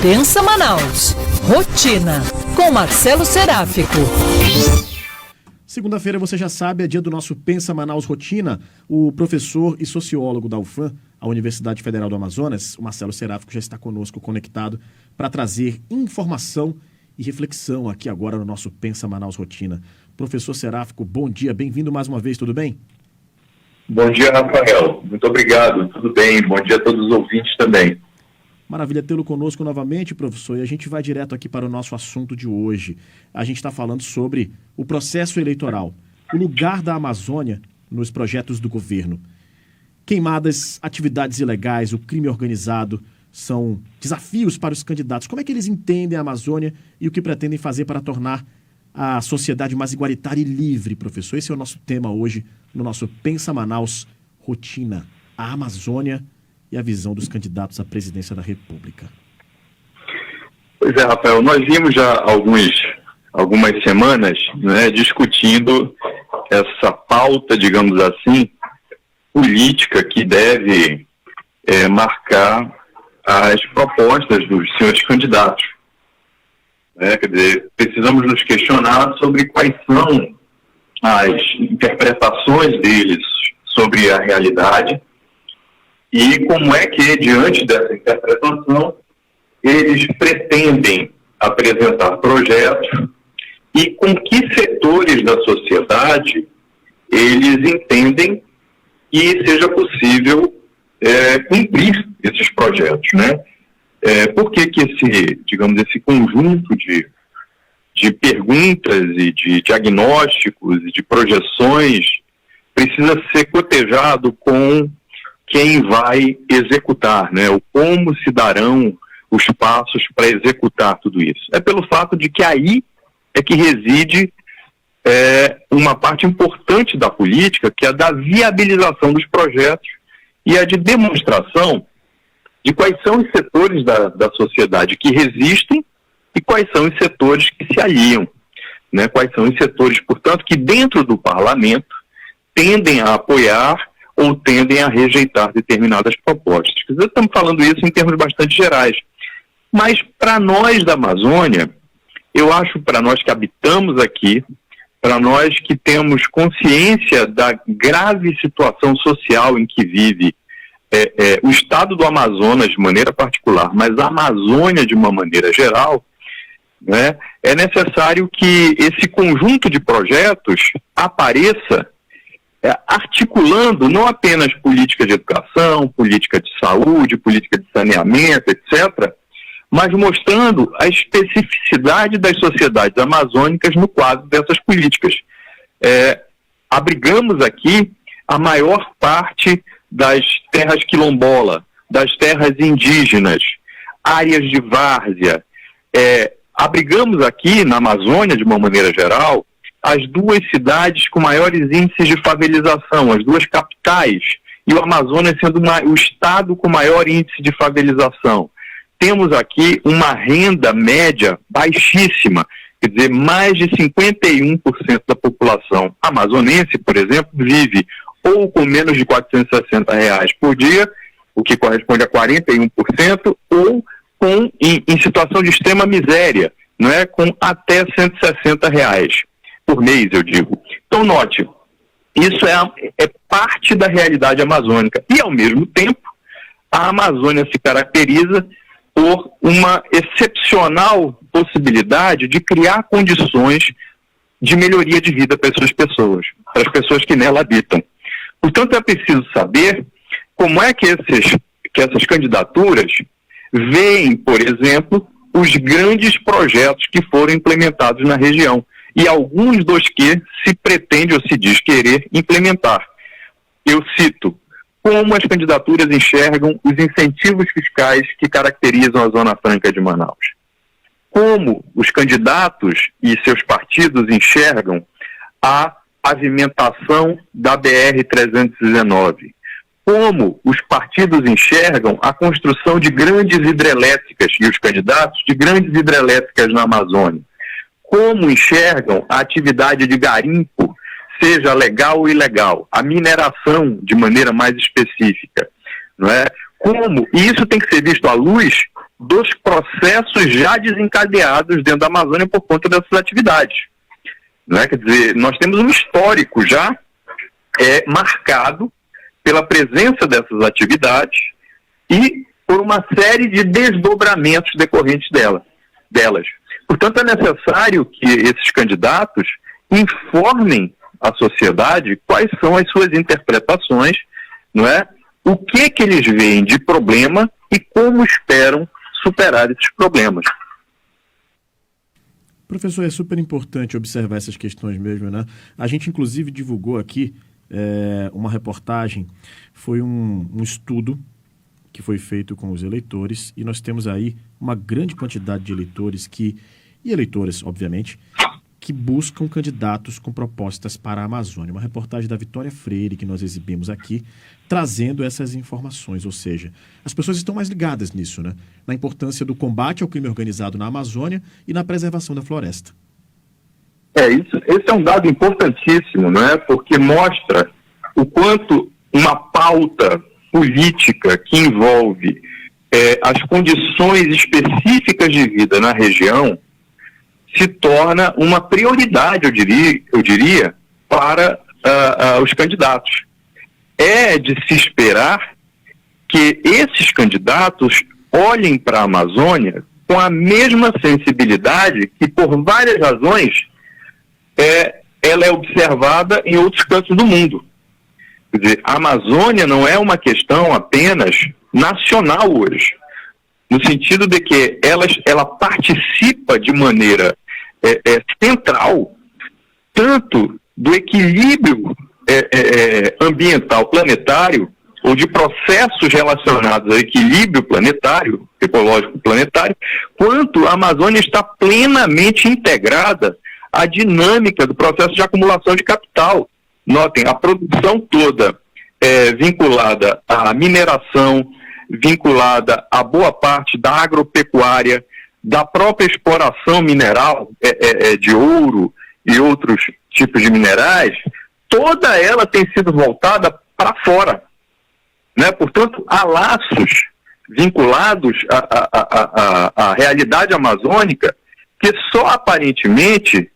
Pensa Manaus. Rotina, com Marcelo Seráfico. Segunda-feira, você já sabe, é dia do nosso Pensa Manaus Rotina. O professor e sociólogo da UFAM, a Universidade Federal do Amazonas, o Marcelo Seráfico, já está conosco conectado para trazer informação e reflexão aqui agora no nosso Pensa Manaus Rotina. Professor Seráfico, bom dia, bem-vindo mais uma vez, tudo bem? Bom dia, Rafael. Muito obrigado, tudo bem. Bom dia a todos os ouvintes também. Maravilha tê-lo conosco novamente, professor, e a gente vai direto aqui para o nosso assunto de hoje. A gente está falando sobre o processo eleitoral, o lugar da Amazônia nos projetos do governo. Queimadas, atividades ilegais, o crime organizado são desafios para os candidatos. Como é que eles entendem a Amazônia e o que pretendem fazer para tornar a sociedade mais igualitária e livre, professor? Esse é o nosso tema hoje no nosso Pensa Manaus Rotina, a Amazônia e a visão dos candidatos à presidência da República. Pois é, Rafael, nós vimos já algumas semanas, né, discutindo essa pauta, digamos assim, política que deve marcar as propostas dos senhores candidatos. Quer dizer, precisamos nos questionar sobre quais são as interpretações deles sobre a realidade e como é que, diante dessa interpretação, eles pretendem apresentar projetos e com que setores da sociedade eles entendem que seja possível cumprir esses projetos, né? Por que esse conjunto de perguntas e de diagnósticos e de projeções precisa ser cotejado com quem vai executar, né? Ou como se darão os passos para executar tudo isso. É pelo fato de que aí é que reside uma parte importante da política, que é a da viabilização dos projetos e a de demonstração de quais são os setores da sociedade que resistem e quais são os setores que se aliam, né? Quais são os setores, portanto, que dentro do parlamento tendem a apoiar ou tendem a rejeitar determinadas propostas. Quer dizer, estamos falando isso em termos bastante gerais. Mas para nós da Amazônia, eu acho, para nós que habitamos aqui, para nós que temos consciência da grave situação social em que vive o estado do Amazonas de maneira particular, mas a Amazônia de uma maneira geral, né, é necessário que esse conjunto de projetos apareça articulando não apenas política de educação, política de saúde, política de saneamento, etc., mas mostrando a especificidade das sociedades amazônicas no quadro dessas políticas. Abrigamos aqui a maior parte das terras quilombola, das terras indígenas, áreas de várzea. Abrigamos aqui na Amazônia, de uma maneira geral, as duas cidades com maiores índices de favelização, as duas capitais, e o Amazonas sendo o estado com maior índice de favelização. Temos aqui uma renda média baixíssima, quer dizer, mais de 51% da população amazonense, por exemplo, vive ou com menos de R$460 por dia, o que corresponde a 41%, ou em situação de extrema miséria, não é? Com até R$160 por mês, eu digo. Então, note, isso é parte da realidade amazônica. E, ao mesmo tempo, a Amazônia se caracteriza por uma excepcional possibilidade de criar condições de melhoria de vida para essas pessoas, para as pessoas que nela habitam. Portanto, é preciso saber como é que essas candidaturas veem, por exemplo, os grandes projetos que foram implementados na região e alguns dos que se pretende ou se diz querer implementar. Eu cito como as candidaturas enxergam os incentivos fiscais que caracterizam a Zona Franca de Manaus. Como os candidatos e seus partidos enxergam a pavimentação da BR-319. Como os partidos enxergam a construção de grandes hidrelétricas e os candidatos de grandes hidrelétricas na Amazônia. Como enxergam a atividade de garimpo, seja legal ou ilegal, a mineração de maneira mais específica, não é? E isso tem que ser visto à luz dos processos já desencadeados dentro da Amazônia por conta dessas atividades. Né? Quer dizer, nós temos um histórico já marcado pela presença dessas atividades e por uma série de desdobramentos decorrentes delas. Portanto, é necessário que esses candidatos informem a sociedade quais são as suas interpretações, não é? O que eles veem de problema e como esperam superar esses problemas. Professor, é super importante observar essas questões mesmo, né? A gente, inclusive, divulgou aqui uma reportagem, foi um estudo que foi feito com os eleitores, e nós temos aí uma grande quantidade de eleitores e eleitoras, obviamente, que buscam candidatos com propostas para a Amazônia. Uma reportagem da Vitória Freire que nós exibimos aqui, trazendo essas informações, ou seja, as pessoas estão mais ligadas nisso, né? Na importância do combate ao crime organizado na Amazônia e na preservação da floresta. Esse é um dado importantíssimo, não é? Porque mostra o quanto uma pauta política que envolve as condições específicas de vida na região se torna uma prioridade, eu diria, para os candidatos. É de se esperar que esses candidatos olhem para a Amazônia com a mesma sensibilidade que, por várias razões, ela é observada em outros cantos do mundo. Quer dizer, a Amazônia não é uma questão apenas nacional hoje, no sentido de que ela participa de maneira central tanto do equilíbrio ambiental planetário ou de processos relacionados ao equilíbrio planetário, ecológico planetário, quanto a Amazônia está plenamente integrada à dinâmica do processo de acumulação de capital. Notem, a produção toda vinculada à mineração, vinculada a boa parte da agropecuária, da própria exploração mineral de ouro e outros tipos de minerais, toda ela tem sido voltada para fora. Né? Portanto, há laços vinculados à realidade amazônica que só aparentemente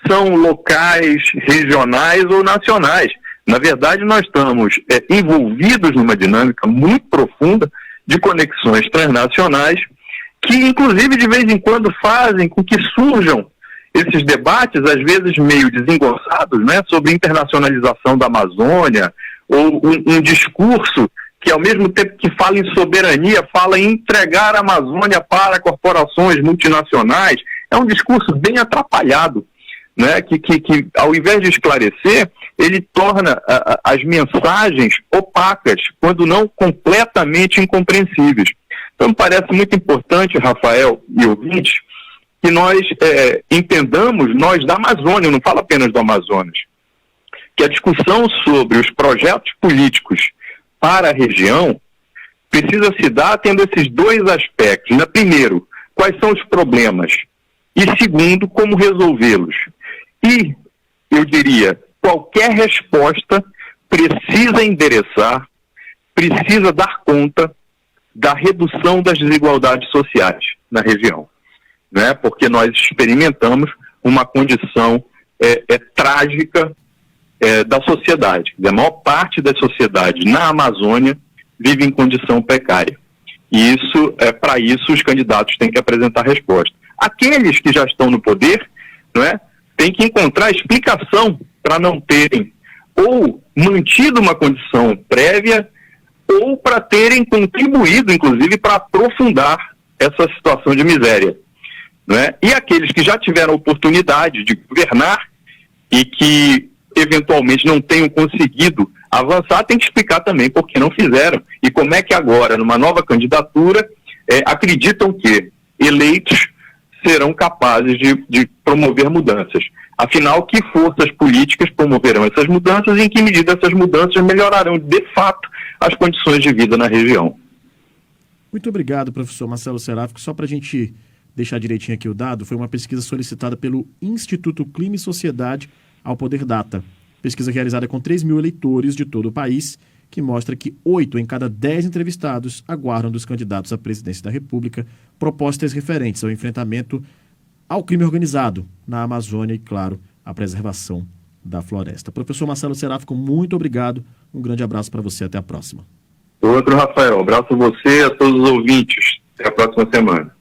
são locais, regionais ou nacionais. Na verdade, nós estamos envolvidos numa dinâmica muito profunda de conexões transnacionais que, inclusive, de vez em quando fazem com que surjam esses debates, às vezes meio desengonçados, né, sobre internacionalização da Amazônia, ou um discurso que, ao mesmo tempo que fala em soberania, fala em entregar a Amazônia para corporações multinacionais. É um discurso bem atrapalhado, né, que ao invés de esclarecer, ele torna as mensagens opacas, quando não completamente incompreensíveis. Então, me parece muito importante, Rafael e ouvintes, que nós entendamos, nós da Amazônia, eu não falo apenas do Amazonas, que a discussão sobre os projetos políticos para a região precisa se dar tendo esses dois aspectos. Né? Primeiro, quais são os problemas? E segundo, como resolvê-los? E, eu diria, qualquer resposta precisa endereçar, precisa dar conta da redução das desigualdades sociais na região, né? Porque nós experimentamos uma condição trágica da sociedade. A maior parte da sociedade na Amazônia vive em condição precária. E para isso, os candidatos têm que apresentar resposta. Aqueles que já estão no poder, não é, têm que encontrar explicação para não terem ou mantido uma condição prévia ou para terem contribuído, inclusive, para aprofundar essa situação de miséria. Não é? E aqueles que já tiveram oportunidade de governar e que, eventualmente, não tenham conseguido avançar, tem que explicar também por que não fizeram. E como é que agora, numa nova candidatura, acreditam que eleitos serão capazes de promover mudanças. Afinal, que forças políticas promoverão essas mudanças e em que medida essas mudanças melhorarão, de fato, as condições de vida na região? Muito obrigado, professor Marcelo Seráfico. Só para a gente deixar direitinho aqui o dado, foi uma pesquisa solicitada pelo Instituto Clima e Sociedade ao Poder Data. Pesquisa realizada com 3.000 eleitores de todo o país, que mostra que 8 em cada 10 entrevistados aguardam dos candidatos à presidência da República propostas referentes ao enfrentamento ao crime organizado na Amazônia e, claro, à preservação da floresta. Professor Marcelo Seráfico, muito obrigado. Um grande abraço para você. Até a próxima. Outro, Rafael. Abraço a você e a todos os ouvintes. Até a próxima semana.